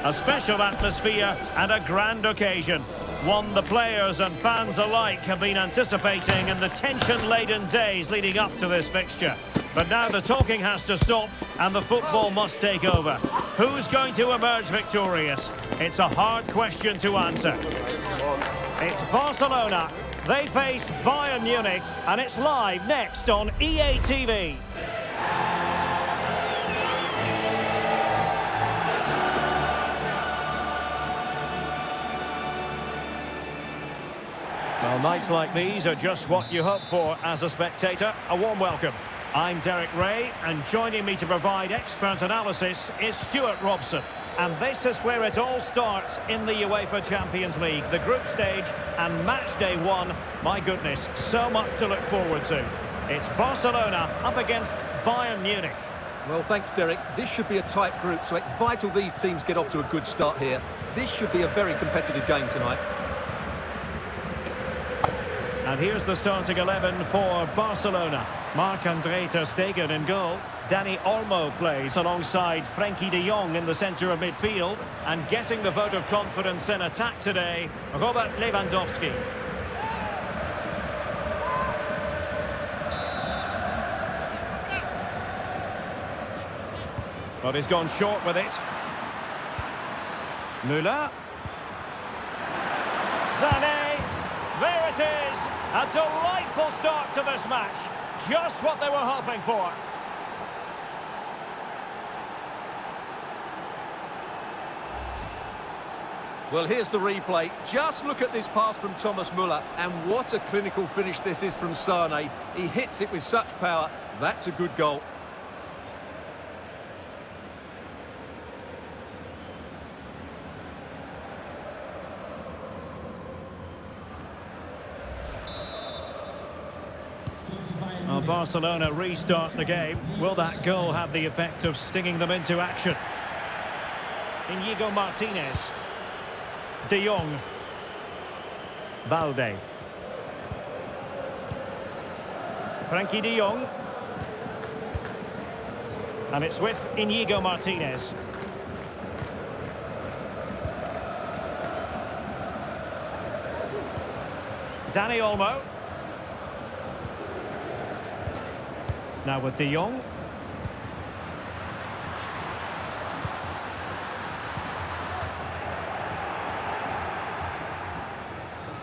A special atmosphere and a grand occasion. One the players and fans alike have been anticipating in the tension-laden days leading up to this fixture. But now the talking has to stop and the football must take over. Who's going to emerge victorious? It's a hard question to answer. It's Barcelona. They face Bayern Munich, and it's live next on EA TV. Well, nights like these are just what you hope for as a spectator. A warm welcome. I'm Derek Ray, and joining me to provide expert analysis is Stuart Robson. And this is where it all starts in the UEFA Champions League, the group stage and match day one. My goodness, so much to look forward to. It's Barcelona up against Bayern Munich. Well, thanks, Derek. This should be a tight group, so it's vital these teams get off to a good start here. This should be a very competitive game tonight. And here's the starting 11 for Barcelona. Marc-Andre ter Stegen in goal. Dani Olmo plays alongside Frenkie de Jong in the centre of midfield. And getting the vote of confidence in attack today, Robert Lewandowski. But he's gone short with it. Müller. Sané. There it is. A delightful start to this match. Just what they were hoping for. Well, here's the replay. Just look at this pass from Thomas Müller, and what a clinical finish this is from Sané. He hits it with such power. That's a good goal. Well, Barcelona restart the game. Will that goal have the effect of stinging them into action? Inigo Martinez. De Jong. Balde. Frenkie de Jong. And it's with Inigo Martinez. Dani Olmo. Now with De Jong.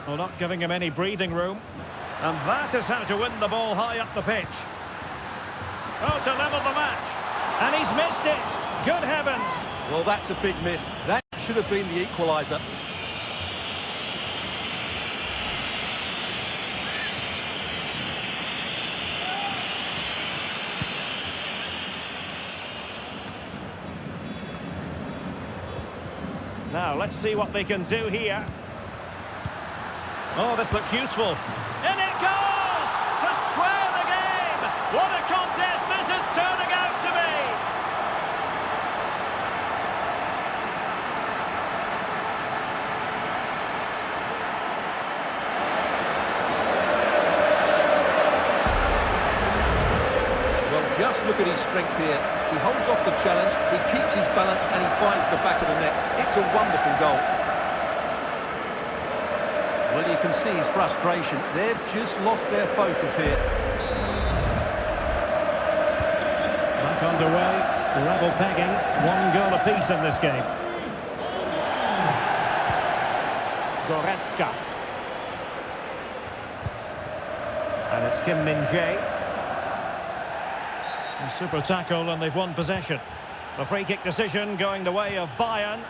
Well, not giving him any breathing room. And that is how to win the ball high up the pitch. Oh, to level the match. And he's missed it. Good heavens. Well, that's a big miss. That should have been the equaliser. Now, let's see what they can do here. Oh, this looks useful. In it goes! To square the game! What a contest this is turning out to be! Well, just look at his strength here. He holds off the challenge, he keeps his balance, and he finds the back of the net. It's a wonderful goal. Well, you can see his frustration. They've just lost their focus here. Back underway, level pegging, 1 goal apiece in this game. Goretzka. And it's Kim Min-jae. A super tackle, and they've won possession. The free kick decision going the way of Bayern.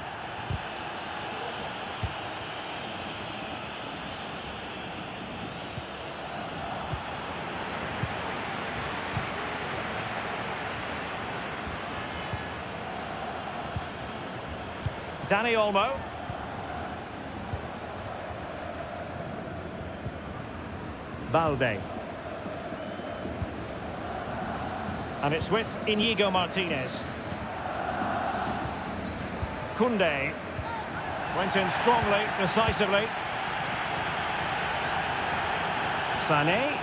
Dani Olmo. Balde. And it's with Inigo Martinez. Koundé. Went in strongly, decisively. Sané.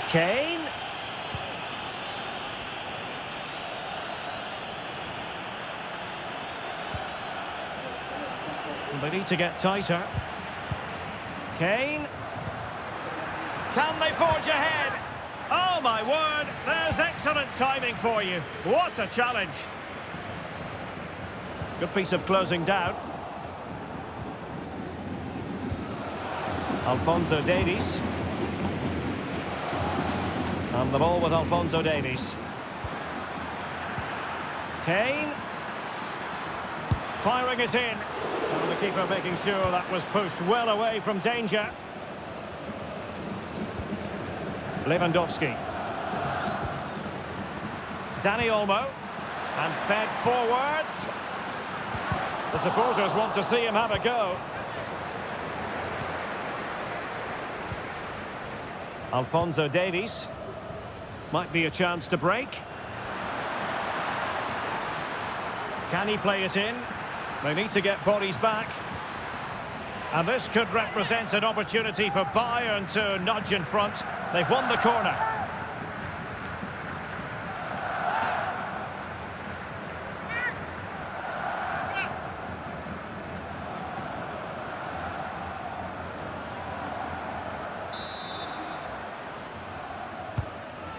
Kane. They need to get tighter. Kane. Can they forge ahead? Oh, my word. There's excellent timing for you. What a challenge. Good piece of closing down. Alphonso Davies. And the ball with Alphonso Davies. Kane. Firing it in. And the keeper making sure that was pushed well away from danger. Lewandowski. Dani Olmo. And fed forwards. The supporters want to see him have a go. Alphonso Davies. Might be a chance to break. Can he play it in? They need to get bodies back. And this could represent an opportunity for Bayern to nudge in front. They've won the corner.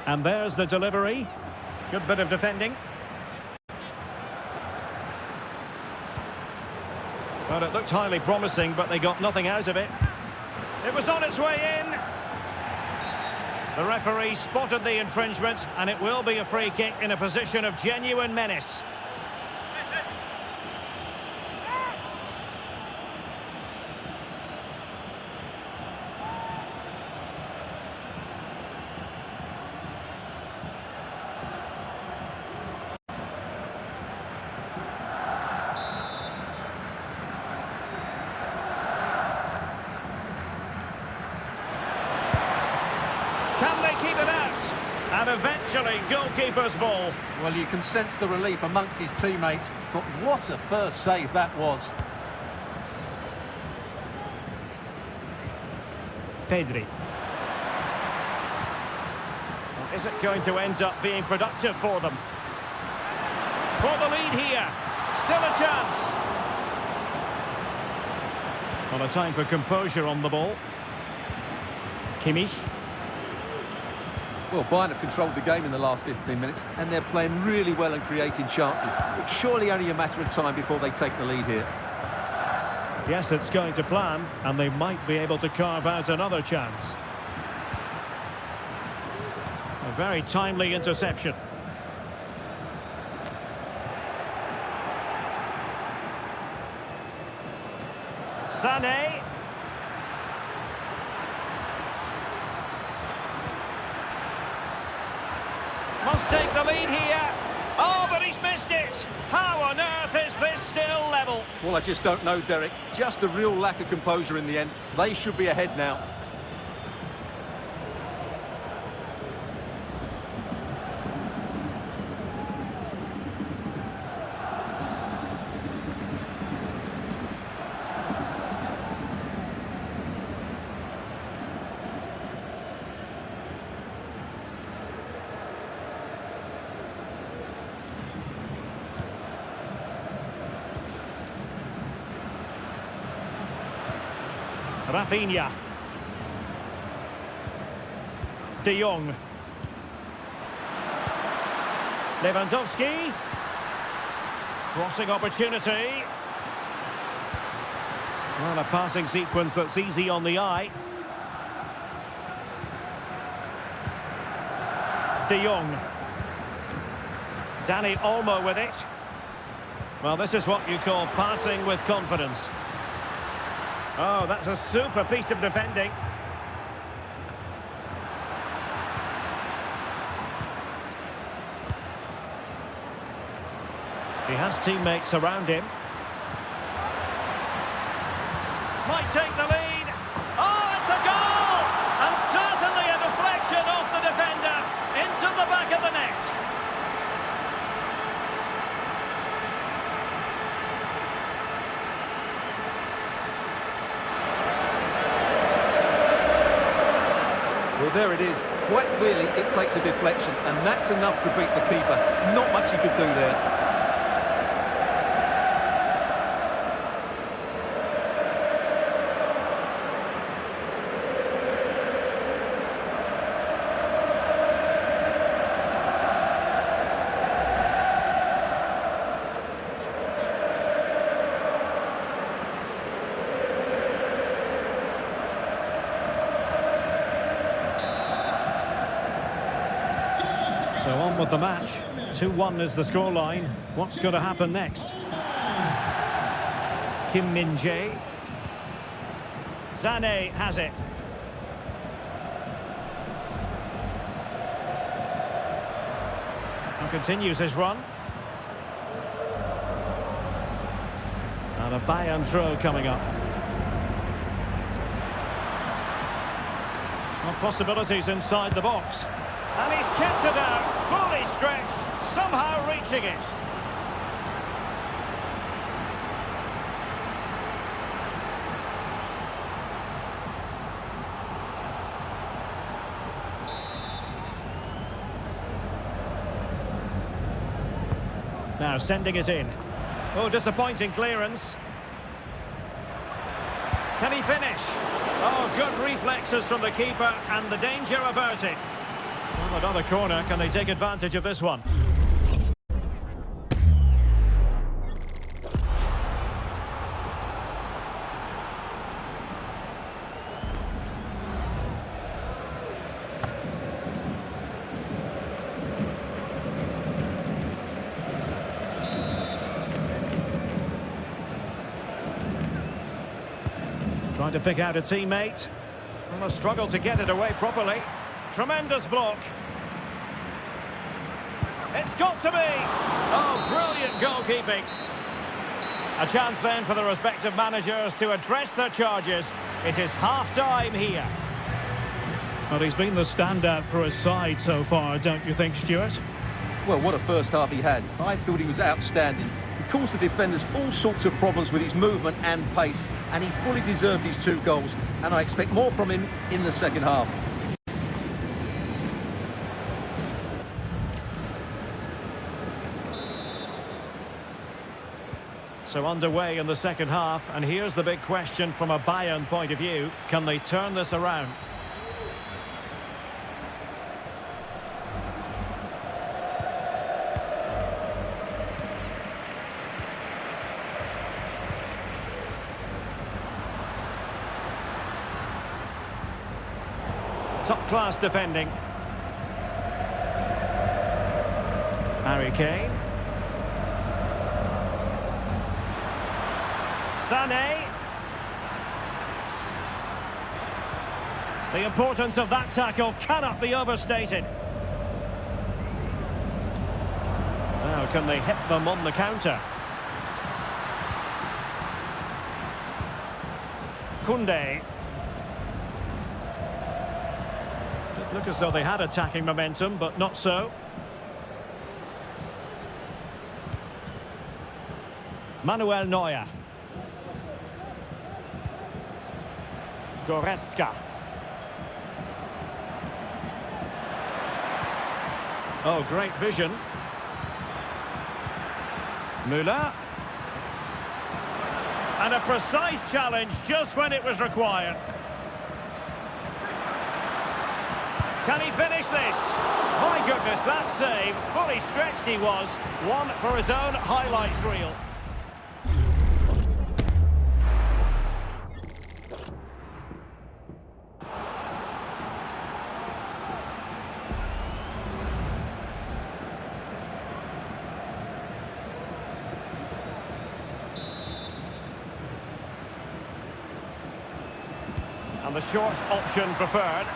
And there's the delivery. Good bit of defending. Well, it looked highly promising, but they got nothing out of it. It was on its way in. The referee spotted the infringement, and it will be a free kick in a position of genuine menace. Can they keep it out? And eventually, goalkeeper's ball. Well, you can sense the relief amongst his teammates, but what a first save that was. Pedri. Well, is it going to end up being productive for them? For the lead here. Still a chance. Well, a time for composure on the ball. Kimmich. Well, Bayern have controlled the game in the last 15 minutes, and they're playing really well and creating chances. It's surely only a matter of time before they take the lead here. Yes, it's going to plan, and they might be able to carve out another chance. A very timely interception. Sané. Must take the lead here. Oh, but he's missed it. How on earth is this still level? Well, I just don't know, Derek. Just a real lack of composure in the end. They should be ahead now. Rafinha. De Jong. Lewandowski. Crossing opportunity. Well, a passing sequence that's easy on the eye. De Jong. Dani Olmo with it. Well, this is what you call passing with confidence. Oh, that's a super piece of defending. He has teammates around him. Might take the lead. Oh, it's a goal! And certainly a deflection off the defender into the back of the net. Well, there it is. Quite clearly, it takes a deflection, and that's enough to beat the keeper. Not much you could do there. with the match. 2-1 is the scoreline. What's going to happen next? Kim Min-jae. Sané has it. And continues his run. And a Bayern throw coming up. Well, possibilities inside the box. And he's kept it out, fully stretched, somehow reaching it. Now sending it in. Oh, disappointing clearance. Can he finish? Oh, good reflexes from the keeper and the danger averted. Well, another corner. Can they take advantage of this one? Trying to pick out a teammate. Well, a struggle to get it away properly. Tremendous block. It's got to be! Oh, brilliant goalkeeping. A chance then for the respective managers to address their charges. It is half-time here. Well, he's been the standout for his side so far, don't you think, Stuart? Well, what a first half he had. I thought he was outstanding. He caused the defenders all sorts of problems with his movement and pace, and he fully deserved his 2 goals, and I expect more from him in the second half. So underway in the second half, and here's the big question from a Bayern point of view. Can they turn this around? Top-class defending. Harry Kane. Sané. The importance of that tackle cannot be overstated. Now, can they hit them on the counter? Koundé. It looked as though they had attacking momentum, but not so. Manuel Neuer. Goretzka. Oh, great vision. Müller. And a precise challenge just when it was required. Can he finish this? My goodness, that save. Fully stretched he was. One for his own highlights reel. And the short option preferred.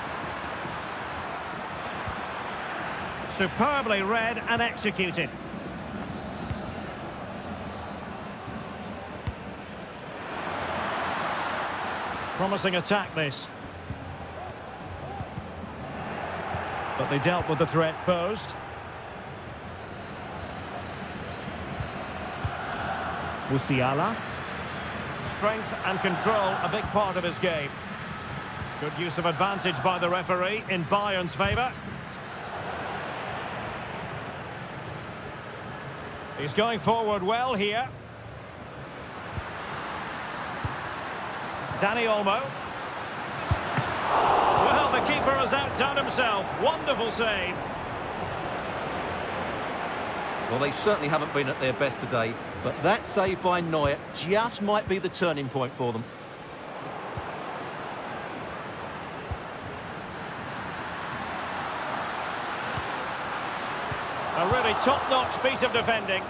Superbly read and executed. Promising attack, this. But they dealt with the threat posed. Musiala. Strength and control, a big part of his game. Good use of advantage by the referee in Bayern's favour. He's going forward well here. Dani Olmo. Well, the keeper has outdone himself. Wonderful save. Well, they certainly haven't been at their best today, but that save by Neuer just might be the turning point for them. top-notch piece of defending.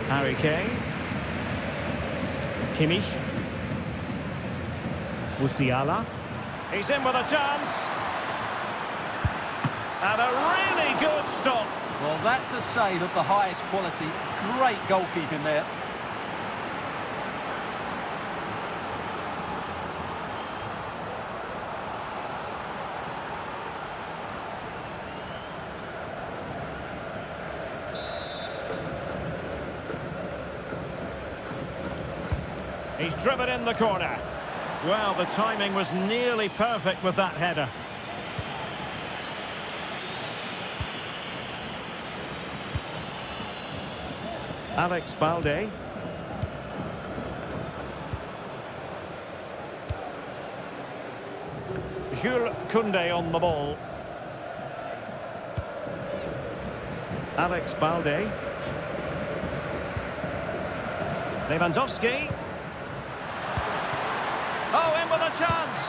Harry Kane. Kimmich. Musiala. He's in with a chance. And a really good stop. Well, that's a save of the highest quality. Great goalkeeping there. He's driven in the corner. Well, the timing was nearly perfect with that header. Alex Balde. Jules Koundé on the ball. Alex Balde. Lewandowski. Oh, in with a chance.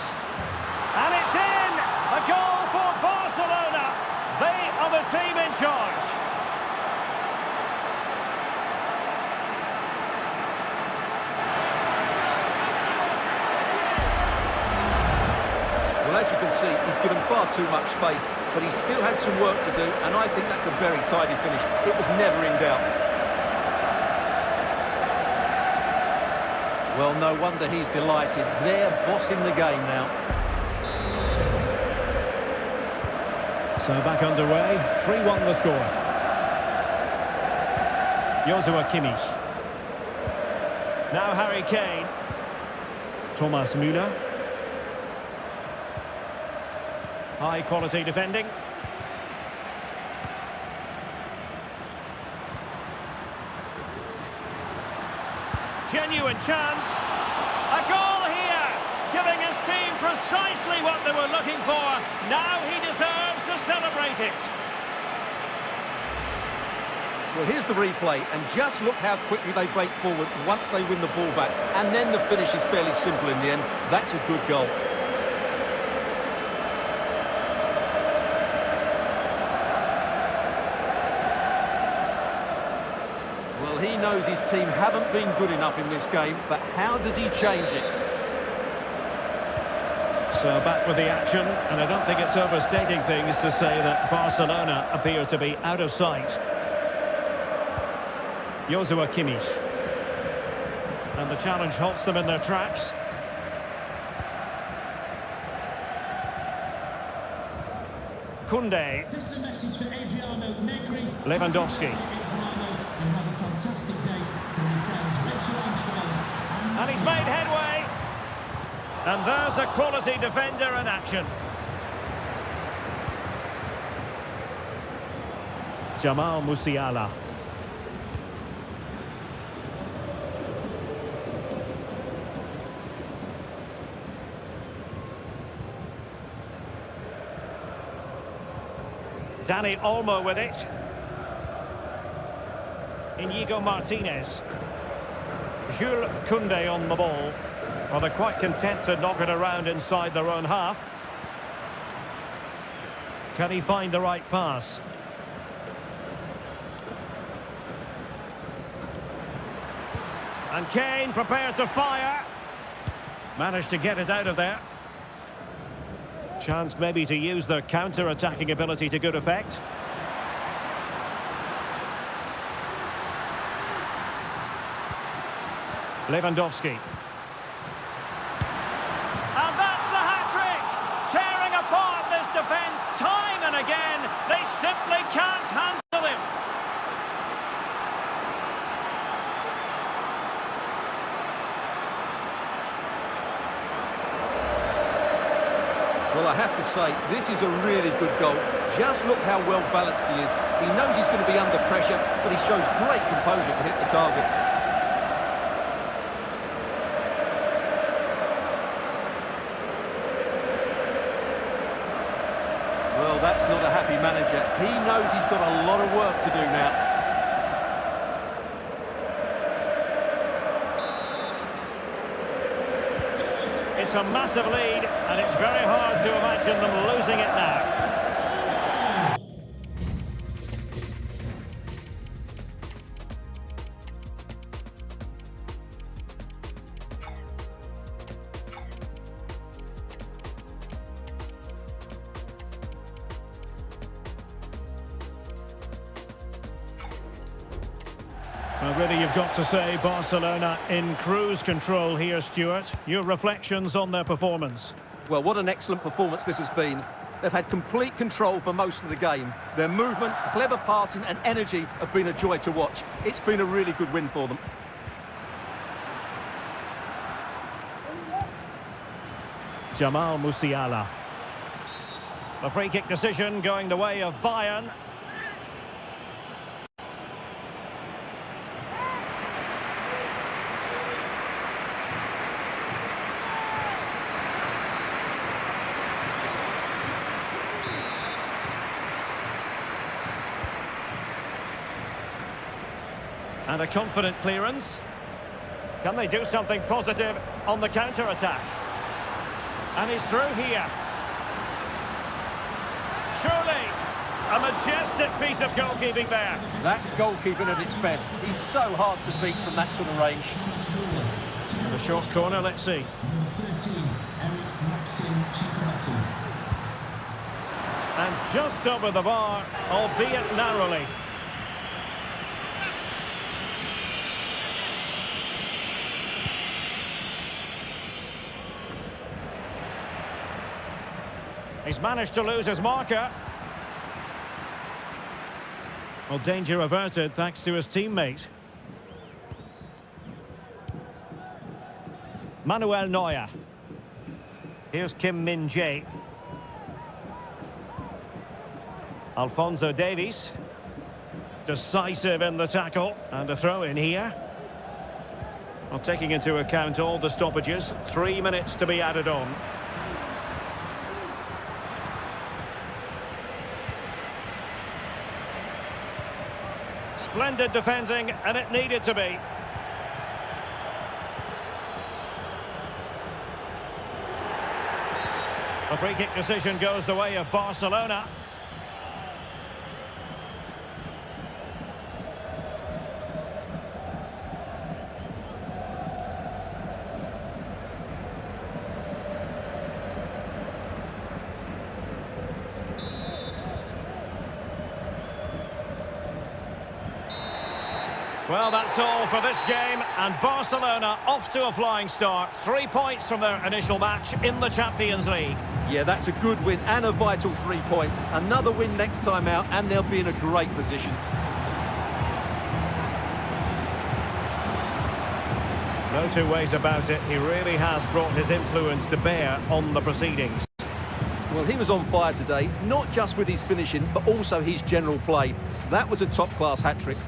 And it's in! A goal for Barcelona. They are the team in charge. Well, as you can see, he's given far too much space, but he still had some work to do, and I think that's a very tidy finish. It was never in doubt. Well, no wonder he's delighted. They're bossing the game now. So back underway, 3-1 the score. Joshua Kimmich. Now Harry Kane. Thomas Müller. High quality defending. Genuine chance. A goal here, giving his team precisely what they were looking for. Now he deserves to celebrate it. Well, here's the replay, and just look how quickly they break forward once they win the ball back. And then the finish is fairly simple in the end. That's a good goal. Well, he knows his team haven't been good enough in this game, but how does he change it? So back with the action, and I don't think it's overstating things to say that Barcelona appear to be out of sight. Joshua Kimmich. And the challenge halts them in their tracks. Koundé. This is a message for Adriano Negri. Lewandowski. Adriano, and have a fantastic day from your friends Rachel Armstrong. And he's made headway. And there's a quality defender in action. Jamal Musiala. Dani Olmo with it. Inigo Martinez. Jules Koundé on the ball. Well, they're quite content to knock it around inside their own half. Can he find the right pass? And Kane prepared to fire. Managed to get it out of there. Chance maybe to use their counter-attacking ability to good effect. Lewandowski. And that's the hat-trick! Tearing apart this defence time and again. They simply can't handle him. Well, I have to say, this is a really good goal. Just look how well balanced he is. He knows he's going to be under pressure, but he shows great composure to hit the target. Well, that's not a happy manager. He knows he's got a lot of work to do now. It's It's a massive lead, and it's very hard to imagine them losing it now. Well, really, you've got to say Barcelona in cruise control here, Stuart. Your reflections on their performance? Well, what an excellent performance this has been. They've had complete control for most of the game. Their movement, clever passing and energy have been a joy to watch. It's been a really good win for them. Jamal Musiala. The free kick decision going the way of Bayern. And a confident clearance. Can they do something positive on the counter-attack? And he's through here. Surely, a majestic piece of goalkeeping there. That's goalkeeping at its best. He's so hard to beat from that sort of range. And a short corner, let's see. Number 13, Eric Maxim Chikaraty. And just over the bar, albeit narrowly. He's managed to lose his marker. Well, danger averted thanks to his teammate. Manuel Neuer. Here's Kim Min-jae. Alphonso Davies. Decisive in the tackle. And a throw in here. Well, taking into account all the stoppages, 3 minutes to be added on. Splendid defending, and it needed to be. A free kick decision goes the way of Barcelona. Well, that's all for this game, and Barcelona off to a flying start. 3 points from their initial match in the Champions League. Yeah, that's a good win and a vital 3 points. Another win next time out and they'll be in a great position. No two ways about it, he really has brought his influence to bear on the proceedings. Well, he was on fire today, not just with his finishing, but also his general play. That was a top-class hat-trick.